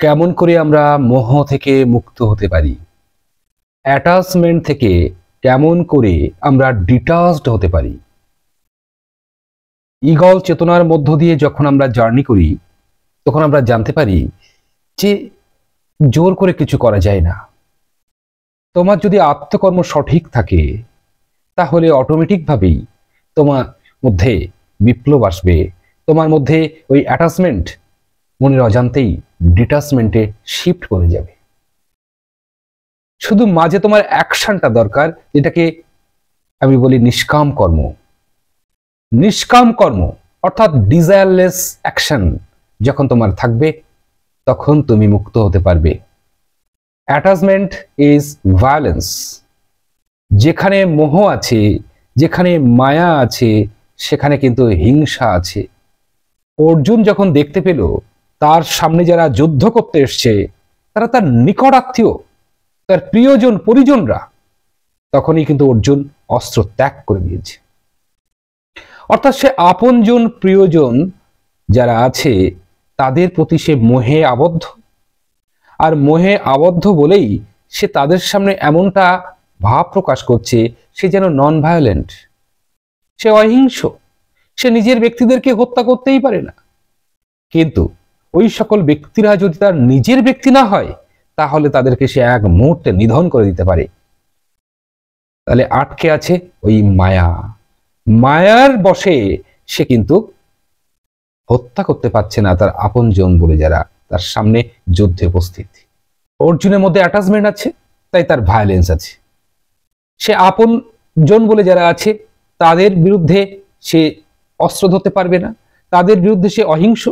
কেমন করে আমরা মোহ থেকে মুক্ত হতে পারি, অ্যাটাচমেন্ট থেকে কেমন করে আমরা ডিটাচড হতে পারি। ইগল চেতনার মধ্য দিয়ে যখন আমরা জার্নি করি তখন আমরা জানতে পারি যে জোর করে কিছু করা যায় না। তোমার যদি আত্মকর্ম সঠিক থাকে তাহলে অটোমেটিকভাবেই তোমার মধ্যে বিপ্লব আসবে, তোমার মধ্যে ওই অ্যাটাচমেন্ট মনের অজান্তেই ডিটাচমেন্টে শিফট করে যাবে। শুধু মাঝে তোমার অ্যাকশনটা দরকার, যেটাকে আমি বলি নিষ্কাম কর্ম। নিষ্কাম কর্ম অর্থাৎ ডিজায়ারলেস অ্যাকশন যখন তোমার থাকবে তখন তুমি মুক্ত হতে পারবে। Attachment is violence. যেখানে মোহ আছে, যেখানে মায়া আছে, সেখানে কিন্তু হিংসা আছে। অর্জুন যখন দেখতে পেল তার সামনে যারা যুদ্ধ করতে এসছে তারা তার নিকট আত্মীয়, তার প্রিয়জন পরিজনরা, তখনই কিন্তু অর্জুন অস্ত্র ত্যাগ করে দিয়েছে। অর্থাৎ সে আপনজন প্রিয়জন যারা আছে তাদের প্রতি সে মোহে আবদ্ধ, আর মোহে আবদ্ধ বলেই সে তাদের সামনে এমনটা ভাব প্রকাশ করছে সে যেন নন ভায়োলেন্ট, সে অহিংস, সে নিজের ব্যক্তিদেরকে হত্যা করতেই পারে না। কিন্তু ওই সকল ব্যক্তিরা যদি তার নিজের ব্যক্তি না হয় তাহলে তাদেরকে সে এক মুহূর্তে নিধন করে দিতে পারে। তাহলে আটকে আছে ওই মায়া, মায়ার বশে সে কিন্তু হত্যা করতে পারছে না তার আপনজন বলে যারা তার সামনে যুদ্ধে উপস্থিত। অর্জুনের মধ্যে অ্যাটাচমেন্ট আছে তাই তার ভায়োলেন্স আছে। সে আপন জন বলে যারা আছে তাদের বিরুদ্ধে সে অস্ত্র ধরতে পারবে না, তাদের বিরুদ্ধে সে অহিংস,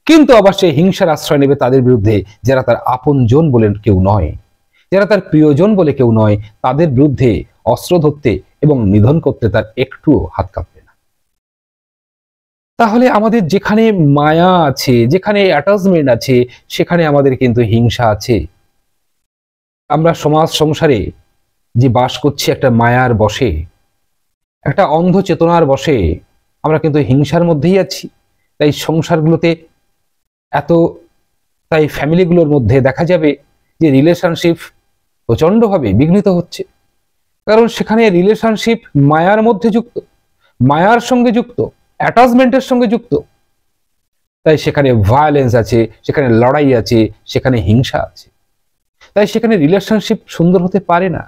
কিন্তু আবার সে হিংসার আশ্রয় নেবে তাদের বিরুদ্ধে যারা তার আপন জন বলে কেউ নয়, যারা তার প্রিয়জন বলে কেউ নয়, তাদের বিরুদ্ধে অস্ত্র ধরতে এবং নিধন করতে তার একটুও হাত কাঁপবে না। তাহলে আমাদের যেখানে মায়া আছে, যেখানে অ্যাটাচমেন্ট আছে, সেখানে আমাদের কিন্তু হিংসা আছে। আমরা সমাজ সংসারে যে বাস করছি একটা মায়ার বশে, একটা অন্ধ চেতনার বশে, আমরা কিন্তু হিংসার মধ্যেই আছি। তাই সংসারগুলোতে তাই ফ্যামিলিগুলোর মধ্যে দেখা যাবে যে রিলেশনশিপ প্রচন্ডভাবে বিঘ্নিত হচ্ছে, কারণ সেখানে রিলেশনশিপ মায়ার মধ্যে যুক্ত, মায়ার সঙ্গে যুক্ত, অ্যাটাচমেন্টের সঙ্গে যুক্ত। তাই সেখানে ভায়োলেন্স আছে, সেখানে লড়াই আছে, সেখানে হিংসা আছে। তাই সেখানে রিলেশনশিপ সুন্দর হতে পারে না।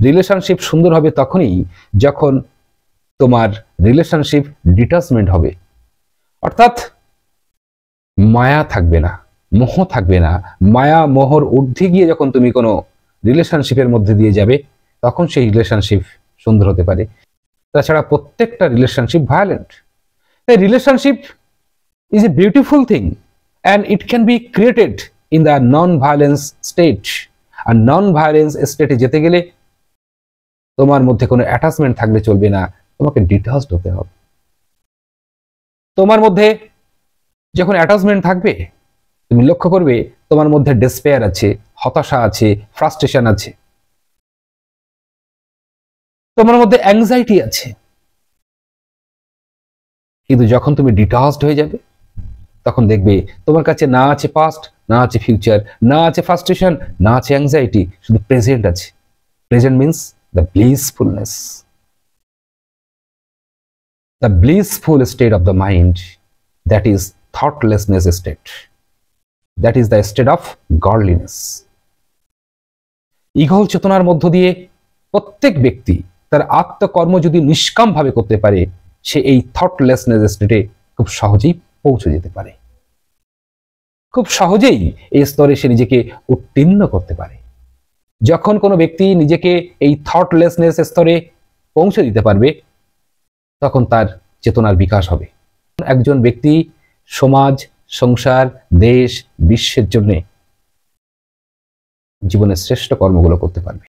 রিলেশনশিপ সুন্দর হবে তখনই যখন তোমার রিলেশনশিপ ডিটাচমেন্ট হবে, অর্থাৎ মায়া থাকবে না, মোহ থাকবে না। মায়া মোহর ঊর্ধ্বে গিয়ে যখন তুমি কোনো রিলেশনশিপের মধ্যে দিয়ে যাবে তখন সেই রিলেশনশিপ সুন্দর হতে পারে। তাছাড়া প্রত্যেকটা রিলেশনশিপ ভায়োলেন্ট। তাই relationship is a beautiful thing and it can be created in the non-violence state. আর non-violence state যেতে গেলে তোমার মধ্যে কোনো অ্যাটাচমেন্ট থাকলে চলবে না, তোমাকে ডিটাচড হতে হবে। তোমার মধ্যে যখন অ্যাটাচমেন্ট থাকবে তুমি লক্ষ্য করবে তোমার মধ্যে ডেসপেয়ার আছে, হতাশা আছে, ফ্রাস্ট্রেশন আছে, তোমার মধ্যে অ্যাংজাইটি আছে। কিন্তু যখন তুমি ডিটাচড হয়ে যাবে তখন দেখবে তোমার কাছে না আছে পাস্ট, না আছে ফিউচার, না আছে ফ্রাস্ট্রেশন, না আছে অ্যাংজাইটি, শুধু প্রেজেন্ট আছে। Present means the blissfulness, the blissful state of the mind, that is thoughtlessness state, that is the state of godliness. ইগল চেতনার মধ্য দিয়ে প্রত্যেক ব্যক্তি তার আত্মকর্ম যদি নিষ্কাম ভাবে করতে পারে সে এই থটলেসনেস স্টেটে খুব সহজেই পৌঁছে যেতে পারে, খুব সহজেই এই স্তরে সে নিজেকে উত্তীর্ণ করতে পারে। যখন কোনো ব্যক্তি নিজেকে এই থটলেসনেস স্তরে পৌঁছে দিতে পারবে তখন তার চেতনার বিকাশ হবে। একজন ব্যক্তি সমাজ, সংসার, দেশ, বিশ্বের জন্য জীবনের শ্রেষ্ঠ কর্মগুলো করতে পারবে।